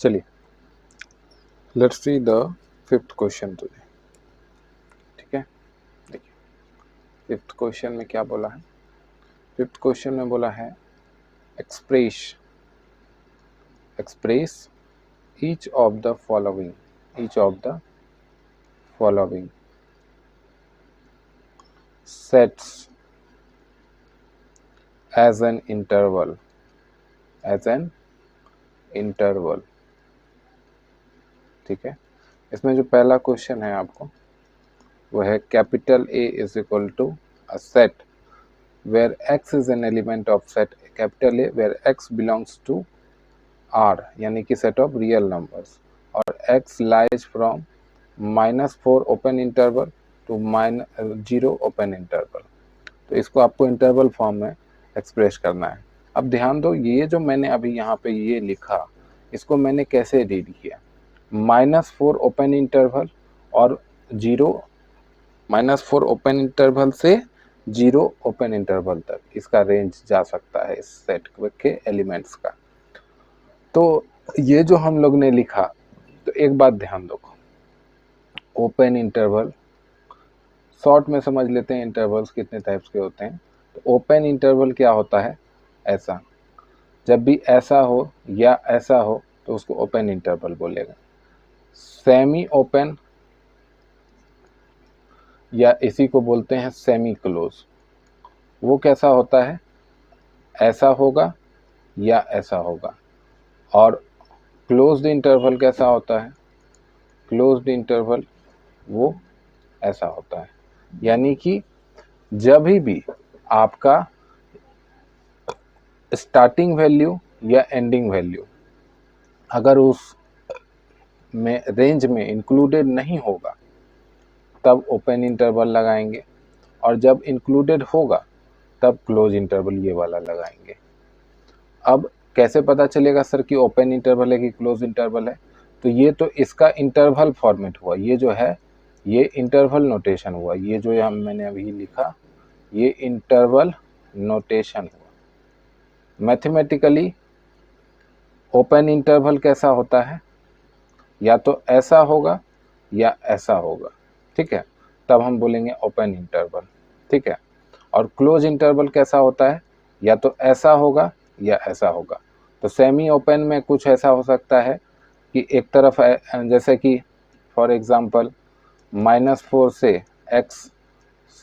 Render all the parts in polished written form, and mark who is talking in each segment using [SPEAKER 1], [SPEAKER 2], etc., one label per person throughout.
[SPEAKER 1] चलिए let's see the fifth question today. ठीक है, देखिए फिफ्थ क्वेश्चन में क्या बोला है। फिफ्थ क्वेश्चन में बोला है express each of the following sets as an interval ठीक है। इसमें जो पहला क्वेश्चन है आपको वो है capital A is equal to a set where x is an element of set capital A where x belongs to R यानी कि सेट ऑफ रियल नंबर्स और x lies from -4 open interval to -0 open interval. तो इसको आपको interval form में express करना है। अब ध्यान दो, ये जो मैंने अभी यहाँ पे ये लिखा इसको मैंने कैसे रीड किया, -4 ओपन इंटरवल और 0 -4 ओपन इंटरवल से 0 ओपन इंटरवल तक इसका रेंज जा सकता है इस सेट के एलिमेंट्स का। तो ये जो हम लोग ने लिखा, तो एक बात ध्यान दो, ओपन इंटरवल शॉर्ट में समझ लेते हैं इंटरवल्स कितने टाइप्स के होते हैं। तो ओपन इंटरवल क्या होता है, ऐसा, जब भी ऐसा हो या ऐसा हो तो उसको ओपन इंटरवल बोलेगा। सेमी ओपन या इसी को बोलते हैं सेमी क्लोज, वो कैसा होता है, ऐसा होगा या ऐसा होगा। और क्लोज्ड इंटरवल कैसा होता है, क्लोज्ड इंटरवल वो ऐसा होता है। यानी कि जब भी आपका स्टार्टिंग वैल्यू या एंडिंग वैल्यू अगर उस में रेंज में इंक्लूडेड नहीं होगा तब ओपन इंटरवल लगाएंगे, और जब इंक्लूडेड होगा तब क्लोज इंटरवल ये वाला लगाएंगे। अब कैसे पता चलेगा सर कि ओपन इंटरवल है कि क्लोज इंटरवल है, तो ये तो इसका इंटरवल फॉर्मेट हुआ, ये जो है ये इंटरवल नोटेशन हुआ, ये जो हम मैंने अभी लिखा ये इंटरवल नोटेशन हुआ। मैथमेटिकली ओपन इंटरवल कैसा होता है, या तो ऐसा होगा या ऐसा होगा, ठीक है, तब हम बोलेंगे ओपन इंटरवल, ठीक है। और क्लोज इंटरवल कैसा होता है, या तो ऐसा होगा या ऐसा होगा। तो सेमी ओपन में कुछ ऐसा हो सकता है कि एक तरफ जैसे कि फॉर एग्जांपल -4 से x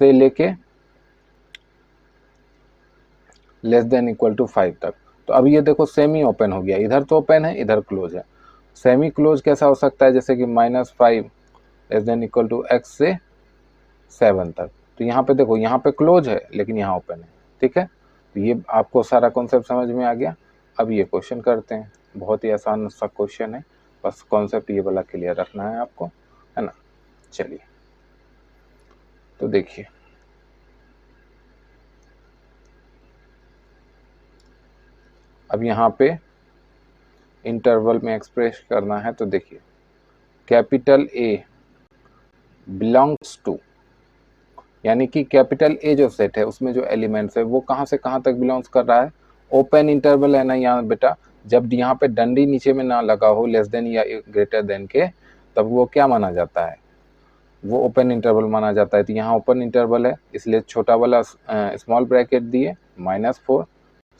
[SPEAKER 1] से लेके <<5 तक, तो अब ये देखो सेमी ओपन हो गया, इधर तो ओपन है इधर क्लोज है। सेमी क्लोज कैसा हो सकता है, जैसे कि -5 x से 7 तक, तो यहाँ पे देखो यहाँ पे क्लोज है लेकिन यहाँ ओपन है, ठीक है। तो ये आपको सारा कॉन्सेप्ट समझ में आ गया। अब ये क्वेश्चन करते हैं, बहुत ही आसान सा क्वेश्चन है, बस कॉन्सेप्ट ये वाला क्लियर रखना है आपको, है ना। चलिए तो देखिए, अब यहाँ पे इंटरवल में एक्सप्रेस करना है, तो देखिए कैपिटल A बिलोंग्स टू, यानी कि कैपिटल A जो सेट है उसमें जो एलिमेंट्स है वो कहाँ से कहाँ तक बिलोंग्स कर रहा है, ओपन इंटरवल है ना यहाँ बेटा। जब यहाँ पे डंडी नीचे में ना लगा हो लेस देन या ग्रेटर देन के, तब वो क्या माना जाता है, वो ओपन इंटरवल माना जाता है। तो यहाँ ओपन इंटरवल है इसलिए छोटा वाला स्मॉल ब्रैकेट दिए, -4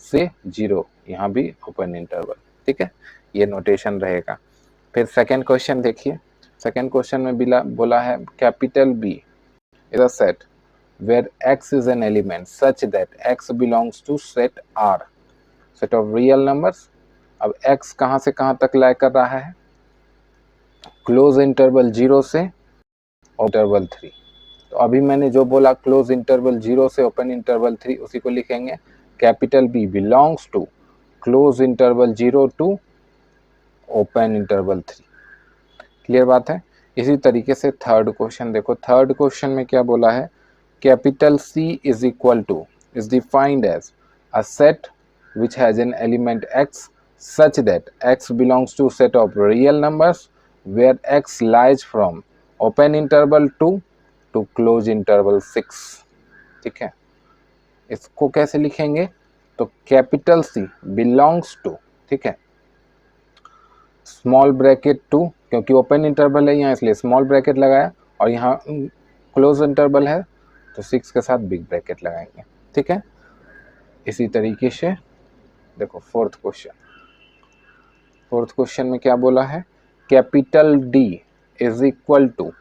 [SPEAKER 1] से 0, यहाँ भी ओपन इंटरवल, ठीक है, ये नोटेशन रहेगा। फिर सेकेंड क्वेश्चन देखिए, सेकेंड क्वेश्चन में बोला है capital B is a set where x is an element such that x belongs to set R, set of real numbers। अब x कहाँ से कहाँ तक लाई कर रहा है, क्लोज इंटरवल 0 से इंटरवल 3। तो अभी मैंने जो बोला क्लोज इंटरवल 0 से ओपन इंटरवल 3, उसी को लिखेंगे capital B belongs to close interval 0 to open interval 3। Clear बात है। इसी तरीके से थर्ड क्वेश्चन देखो, थर्ड क्वेश्चन में क्या बोला है, capital C is equal to is defined as a set which has an element x such that x belongs to set of real numbers where x lies from open interval 2 to close interval 6, ठीक है। इसको कैसे लिखेंगे, तो capital C belongs to, ठीक है, small bracket 2, क्योंकि open interval है यहाँ इसलिए स्मॉल ब्रैकेट लगाया, और यहाँ क्लोज इंटरवल है तो 6 के साथ बिग ब्रैकेट लगाएंगे। ठीक है, इसी तरीके से देखो फोर्थ क्वेश्चन में क्या बोला है, capital D is equal to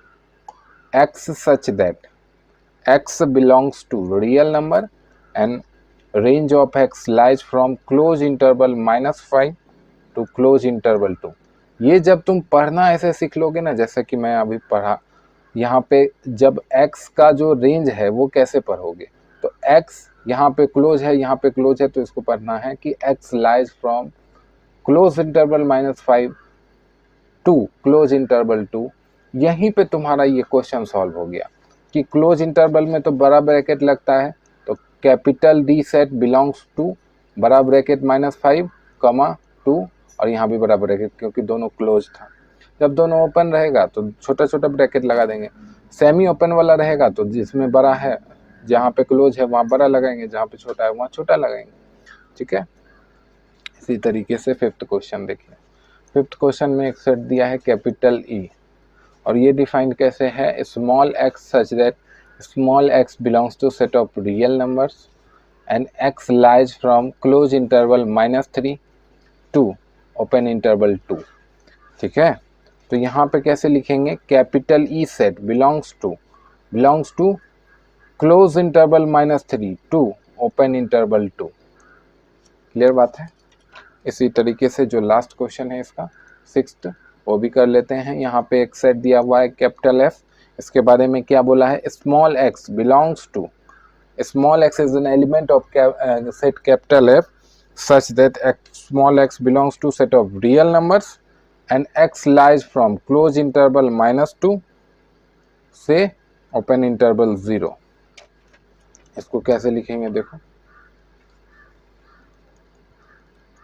[SPEAKER 1] x such that x belongs to real number and range of x lies from close interval -5 to close interval 2। ये जब तुम पढ़ना ऐसे सीख लोगे ना, जैसे कि मैं अभी पढ़ा, यहाँ पे जब x का जो रेंज है वो कैसे पढ़ोगे, तो x यहाँ पे क्लोज है, यहाँ पे क्लोज है, तो इसको पढ़ना है कि x lies from close interval -5 to close interval 2। यहीं पे तुम्हारा ये क्वेश्चन सॉल्व हो गया कि क्लोज इंटरवल में तो बड़ा ब्रैकेट लगता है, तो capital D set belongs to बड़ा ब्रैकेट -5, 2, और यहाँ भी बड़ा ब्रैकेट क्योंकि दोनों क्लोज था। जब दोनों ओपन रहेगा तो छोटा छोटा ब्रैकेट लगा देंगे, सेमी ओपन वाला रहेगा तो जिसमें बड़ा है, जहाँ पे क्लोज है वहाँ बड़ा लगाएंगे, जहाँ पे छोटा है वहाँ छोटा लगाएंगे। ठीक है, इसी तरीके से फिफ्थ क्वेश्चन देखिए। फिफ्थ क्वेश्चन में एक सेट दिया है कैपिटल ई, और ये डिफाइंड कैसे है, small x such that small x belongs to set of real numbers and x lies from close interval -3 to open interval 2। ठीक है, तो यहाँ पे कैसे लिखेंगे, capital E set belongs to close interval -3 to open interval 2। Clear बात है। इसी तरीके से जो लास्ट क्वेश्चन है इसका सिक्स्थ, वो भी कर लेते हैं। यहाँ पे एक सेट दिया हुआ है कैपिटल एफ, इसके बारे में क्या बोला है, small x belongs to, small x is an element of set capital F such that small x belongs to set of real numbers and x lies from close interval -2 से open interval 0। इसको कैसे लिखेंगे देखो,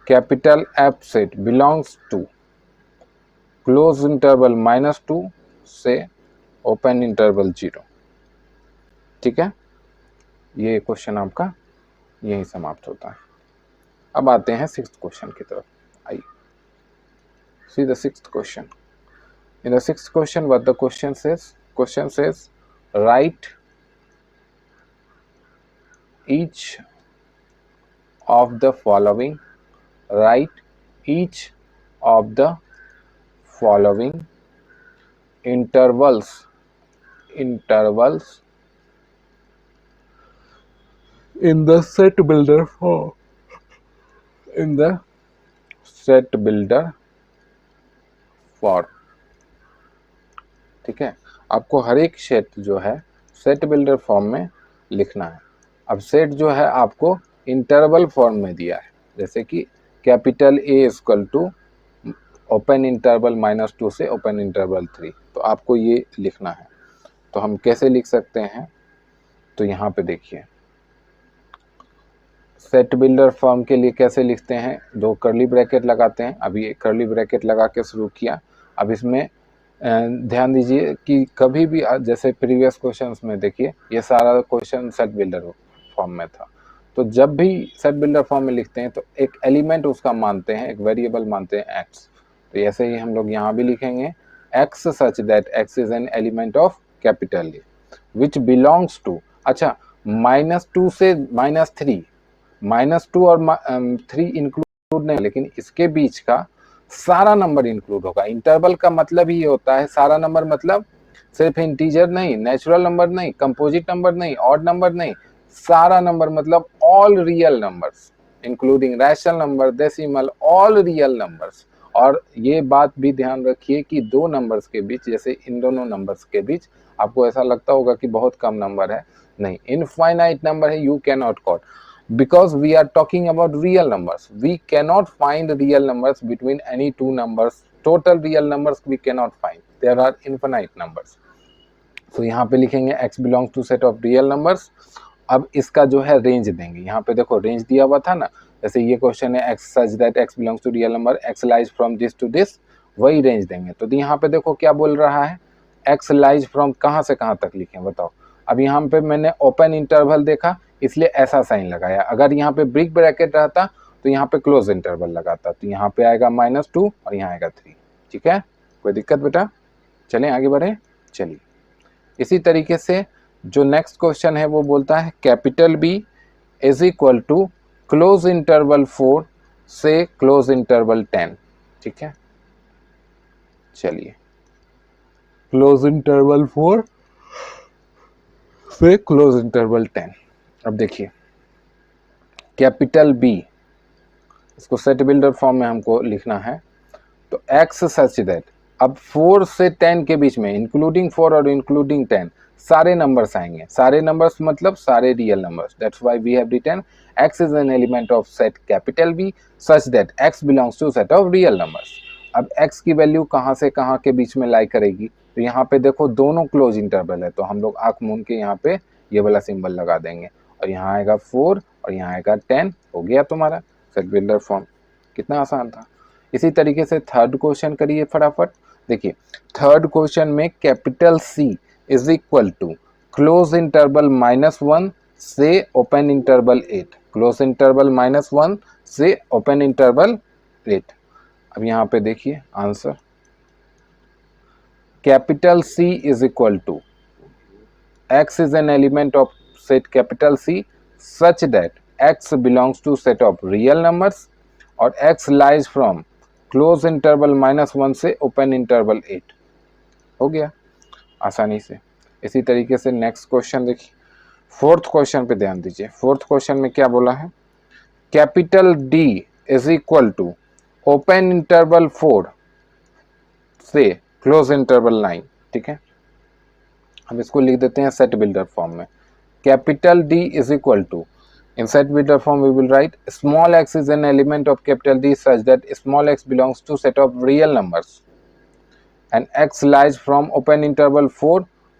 [SPEAKER 1] capital F set belongs to close interval -2 से open interval 0। ठीक है, ये question आपका यही समाप्त होता है। अब आते हैं सिक्स्थ क्वेश्चन की तरफ। आइए see the sixth question. In the sixth question what the question says right each of the following, write each of the following intervals in the set builder form, ठीक है, आपको हर एक सेट जो है set builder form में लिखना है। अब सेट जो है आपको इंटरवल फॉर्म में दिया है, जैसे कि capital A equal to open interval -2 से ओपन इंटरवल 3, तो आपको ये लिखना है। तो हम कैसे लिख सकते हैं, तो यहाँ पे देखिए सेट बिल्डर फॉर्म के लिए कैसे लिखते हैं, 2 कर्ली ब्रैकेट लगाते हैं। अभी एक कर्ली ब्रैकेट लगा के शुरू किया। अब इसमें ध्यान दीजिए कि कभी भी जैसे प्रीवियस क्वेश्चंस में देखिए ये सारा क्वेश्चन सेट बिल्डर फॉर्म में था, तो जब भी सेट बिल्डर फॉर्म में लिखते हैं तो एक एलिमेंट उसका मानते हैं, एक वेरिएबल मानते हैं एक्स। तो ऐसे ही हम लोग यहाँ भी लिखेंगे x such that x is an element of capital A which belongs to, अच्छा -2 से -3, -2 और 3 इंक्लूड नहीं, लेकिन इसके बीच का सारा नंबर इंक्लूड होगा। इंटरवल का मतलब ही होता है सारा नंबर, मतलब सिर्फ इंटीजर नहीं, नेचुरल नंबर नहीं, कंपोजिट नंबर नहीं, ऑड नंबर नहीं, सारा नंबर मतलब all real numbers including rational number, decimal, all real numbers. और ये बात भी ध्यान रखिए कि 2 नंबर्स के बीच, जैसे इन दोनों नंबर्स के बीच आपको ऐसा लगता होगा कि बहुत कम नंबर है, नहीं, इनफाइनाइट नंबर है, you can not count, because we are talking about real numbers. We cannot find real numbers between any 2 numbers. Total real numbers we cannot find. There are infinite numbers. So यहाँ पे लिखेंगे x belongs to set of real numbers। अब इसका जो है range देंगे, यहाँ पे देखो रेंज दिया हुआ था ना, जैसे ये क्वेश्चन है x such that x belongs to real number, x lies from this to this, वही रेंज देंगे। तो यहाँ पे देखो क्या बोल रहा है, x lies from कहाँ से कहाँ तक लिखें बताओ। अब यहाँ पे मैंने ओपन इंटरवल देखा इसलिए ऐसा साइन लगाया, अगर यहाँ पे ब्रिक ब्रैकेट रहता तो यहाँ पे क्लोज इंटरवल लगाता, तो यहाँ पे आएगा -2 और यहाँ आएगा 3। ठीक है, कोई दिक्कत बेटा? चलें आगे बढ़े। चलिए, इसी तरीके से जो नेक्स्ट क्वेश्चन है वो बोलता है capital B is equal to close interval 4 से क्लोज इंटरवल 10। ठीक है, चलिए, क्लोज इंटरवल 4 से क्लोज इंटरवल 10। अब देखिए कैपिटल बी, इसको सेट बिल्डर फॉर्म में हमको लिखना है, तो x सच दैट, अब 4 से 10 के बीच में इंक्लूडिंग 4 और इंक्लूडिंग 10 सारे नंबर्स आएंगे, सारे नंबर्स मतलब सारे real numbers, that's why we have written x is an element of set capital B such that x belongs to set of real numbers. अब x की वैल्यू कहाँ से कहाँ के बीच में लाई करेगी, तो यहाँ पे देखो दोनों क्लोज इंटरवल है, तो हम लोग आंख मूंद के यहाँ पे ये वाला सिंबल लगा देंगे, और यहाँ आएगा 4 और यहाँ आएगा 10, हो गया तुम्हारा सेट बिल्डर फॉर्म। कितना आसान था। इसी तरीके से थर्ड क्वेश्चन करिए फटाफट। देखिए थर्ड क्वेश्चन में capital C is equal to close interval -1 से ओपन इंटरवल 8, क्लोज इंटरवल -1 से ओपन इंटरवल 8। अब यहाँ पे देखिए answer, capital C is equal to x is an element of set capital C such that x belongs to set of real numbers और x lies from close interval -1 से open interval 8। हो गया आसानी से। इसी तरीके से नेक्स्ट क्वेश्चन देखिए, फोर्थ क्वेश्चन पे ध्यान दीजिए। फोर्थ क्वेश्चन में क्या बोला है, capital D is equal to open interval 4 से क्लोज इंटरवल 9। ठीक है, हम इसको लिख देते हैं सेट बिल्डर फॉर्म में। Capital D is equal to, in set builder form we will write small x is an element of capital D such that small x belongs to set of real numbers and x lies from open interval 4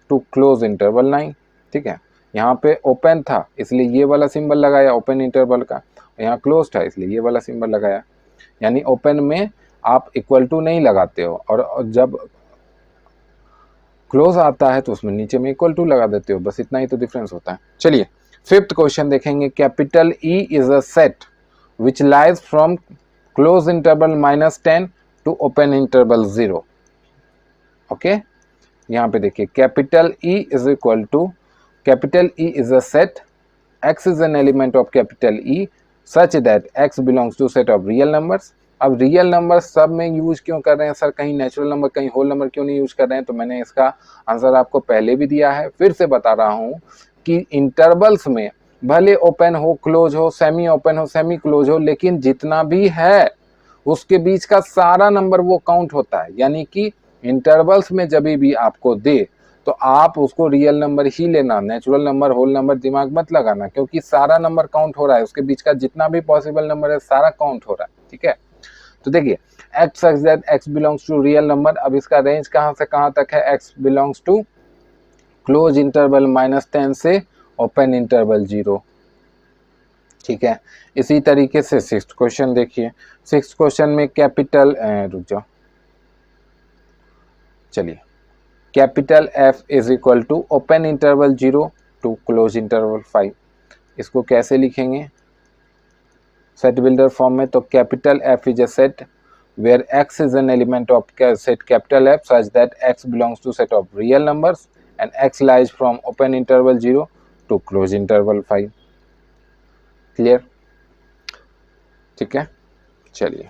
[SPEAKER 1] to close interval 9। ठीक है, यहाँ पे open था इसलिए ये वाला symbol लगाया open interval का, यहाँ क्लोज था इसलिए ये वाला सिंबल लगाया। यानी ओपन में आप इक्वल टू नहीं लगाते हो और जब क्लोज आता है तो उसमें नीचे में इक्वल टू लगा देते हो, बस इतना ही तो डिफरेंस होता है। चलिए फिफ्थ क्वेश्चन देखेंगे, capital E is a set which lies from close interval -10 to open interval 0। Okay, यहाँ पे देखिए capital E is equal to, capital E is a set, x is an element of capital E such that x belongs to set of real numbers. अब real number सब में use क्यों कर रहे हैं सर, कहीं नेचुरल नंबर कहीं whole number क्यों नहीं यूज कर रहे हैं, तो मैंने इसका आंसर आपको पहले भी दिया है, फिर से बता रहा हूं कि इंटरवल्स में भले ओपन हो क्लोज हो सेमी ओपन हो सेमी क्लोज हो, लेकिन जितना भी है उसके बीच का सारा नंबर वो काउंट होता है। यानी कि इंटरवल्स में जब भी आपको दे तो आप उसको रियल नंबर ही लेना, नेचुरल नंबर होल नंबर दिमाग मत लगाना, क्योंकि सारा नंबर काउंट हो रहा है, उसके बीच का जितना भी पॉसिबल नंबर है सारा काउंट हो रहा है। ठीक है, तो देखिए x such that x belongs to real number, अब इसका रेंज कहां से कहां तक है, x belongs to close interval -10 से ओपन इंटरवल 0। ठीक है, इसी तरीके से सिक्स्थ क्वेश्चन देखिए। सिक्स्थ क्वेश्चन में कैपिटल रुक जाओ, चलिए capital F is equal to open interval 0 to close interval 5। इसको कैसे लिखेंगे सेट बिल्डर फॉर्म में, तो capital F is a set where x is an element of set capital F such that x belongs to set of real numbers and x lies from open interval 0 to close interval 5। Clear? ठीक है, चलिए